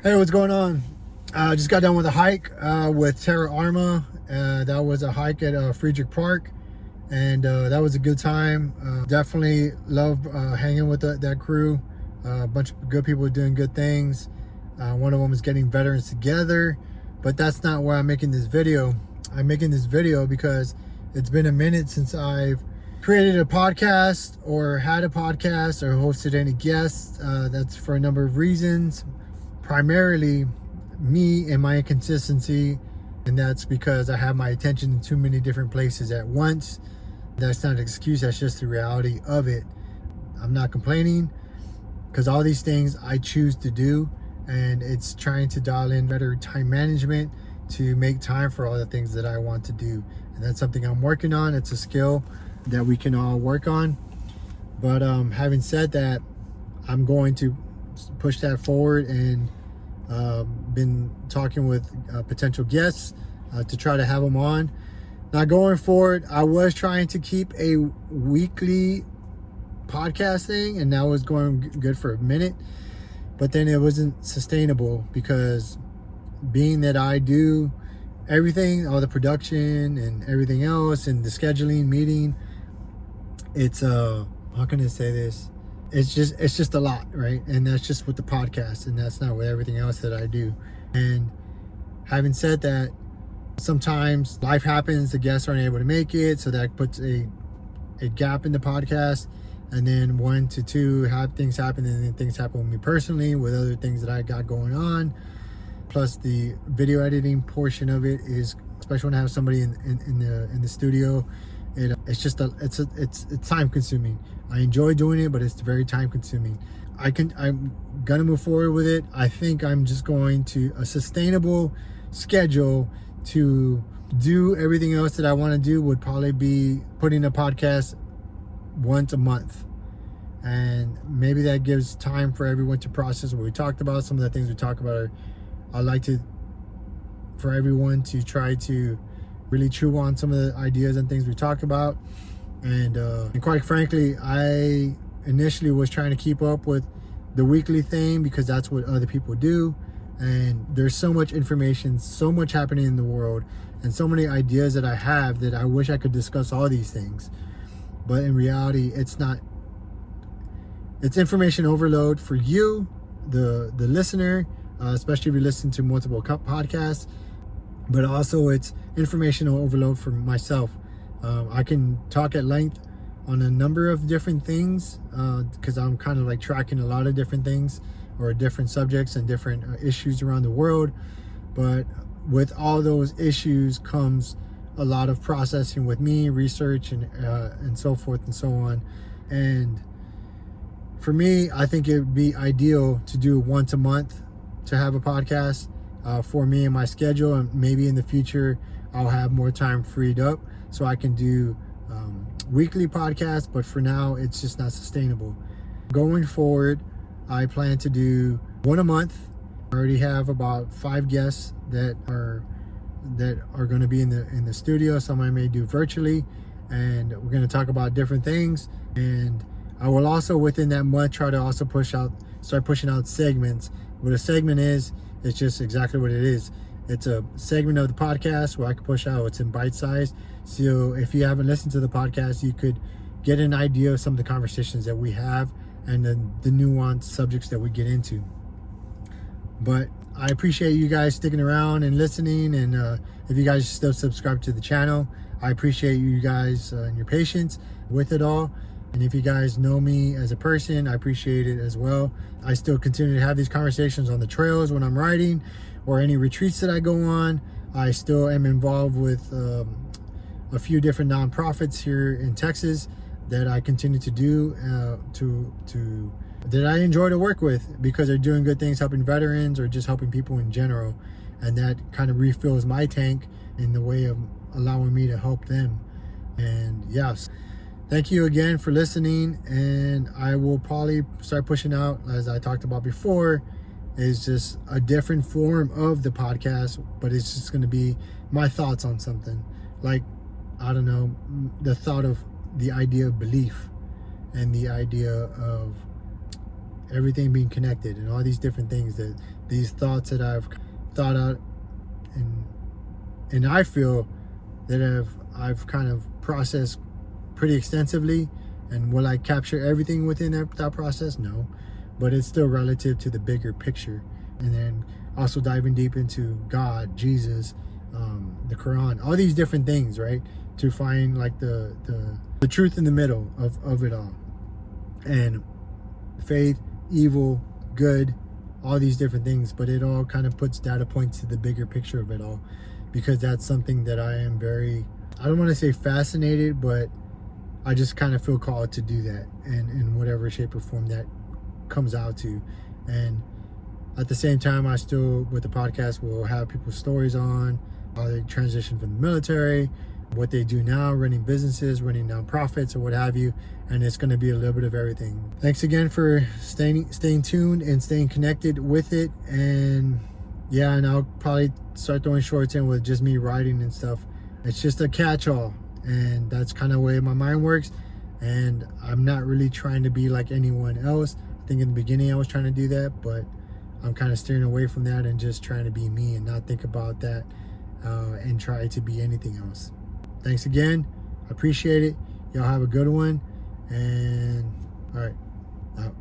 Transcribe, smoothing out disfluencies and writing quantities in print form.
Hey, what's going on? I just got done with a hike with Terra Arma. That was a hike at Friedrich Park, and that was a good time. Definitely love hanging with that crew. A bunch of good people doing good things. One of them is getting veterans together, but that's not why I'm making this video. I'm making this video because it's been a minute since I've created a podcast or had a podcast or hosted any guests. That's for a number of reasons. Primarily me and my inconsistency, and that's because I have my attention in too many different places at once. That's not an excuse, that's just the reality of it. I'm not complaining because all these things I choose to do, and it's trying to dial in better time management to make time for all the things that I want to do. And that's something I'm working on. It's a skill that we can all work on. But having said that, I'm going to push that forward and been talking with potential guests to try to have them on. Now going forward, I was trying to keep a weekly podcast thing, and that was going good for a minute, but then it wasn't sustainable because being that I do everything, all the production and everything else and the scheduling, meeting, it's how can I say this? It's just a lot, right? And that's just with the podcast, and that's not with everything else that I do. And having said that, sometimes life happens, the guests aren't able to make it, so that puts a gap in the podcast. And then 1 to 2 things happen, and then things happen with me personally, with other things that I got going on. Plus the video editing portion of it is, especially when I have somebody in the studio, it's just it's time consuming. I enjoy doing it, but it's very time consuming. I'm gonna move forward with it. I think I'm just going to a sustainable schedule to do everything else that I want to do would probably be putting a podcast once a month. And maybe that gives time for everyone to process what we talked about. Some of the things we talk about I like for everyone to try to really chew on some of the ideas and things we talk about. And quite frankly, I initially was trying to keep up with the weekly thing because that's what other people do. And there's so much information, so much happening in the world, and so many ideas that I have that I wish I could discuss all these things. But in reality, it's not. It's information overload for you, the listener, especially if you listen to multiple podcasts. But also it's information overload for myself. I can talk at length on a number of different things because I'm kind of like tracking a lot of different things or different subjects and different issues around the world. But with all those issues comes a lot of processing with me, research, and so forth and so on. And for me, I think it would be ideal to do once a month to have a podcast for me and my schedule, and maybe in the future I'll have more time freed up so I can do weekly podcasts, but for now it's just not sustainable. Going forward, I plan to do one a month. I already have about 5 guests that are going to be in the studio. Some I may do virtually, and we're going to talk about different things. And I will also within that month try to also start pushing out segments. What a segment is, it's just exactly what it is. It's a segment of the podcast where I can push out. It's in bite size. So if you haven't listened to the podcast, you could get an idea of some of the conversations that we have and then the nuanced subjects that we get into. But I appreciate you guys sticking around and listening. And if you guys still subscribe to the channel, I appreciate you guys and your patience with it all. And if you guys know me as a person, I appreciate it as well. I still continue to have these conversations on the trails when I'm riding or any retreats that I go on. I still am involved with a few different nonprofits here in Texas that I continue to do that I enjoy to work with because they're doing good things, helping veterans or just helping people in general. And that kind of refills my tank in the way of allowing me to help them. And yes. Thank you again for listening, and I will probably start pushing out, as I talked about before, is just a different form of the podcast, but it's just going to be my thoughts on something. Like, I don't know, the idea of belief and the idea of everything being connected and all these different things, that these thoughts that I've thought out, and I feel that I've kind of processed pretty extensively. And will I capture everything within that process? No, but it's still relative to the bigger picture. And then also diving deep into God, Jesus, the Quran, all these different things, right? To find like the truth in the middle of it all. And faith, evil, good, all these different things, but it all kind of puts data points to the bigger picture of it all, because that's something that I am very, I don't want to say fascinated, but I just kind of feel called to do that, and in whatever shape or form that comes out to. And at the same time, I still, with the podcast, will have people's stories on how they transition from the military, what they do now, running businesses, running nonprofits, or what have you. And it's going to be a little bit of everything. Thanks again for staying tuned and staying connected with it. And yeah, and I'll probably start throwing shorts in with just me writing and stuff. It's just a catch-all, and that's kind of the way my mind works. And I'm not really trying to be like anyone else. I think in the beginning I was trying to do that, but I'm kind of steering away from that and just trying to be me and not think about that and try to be anything else. Thanks again. I appreciate it. Y'all have a good one. And all right, out.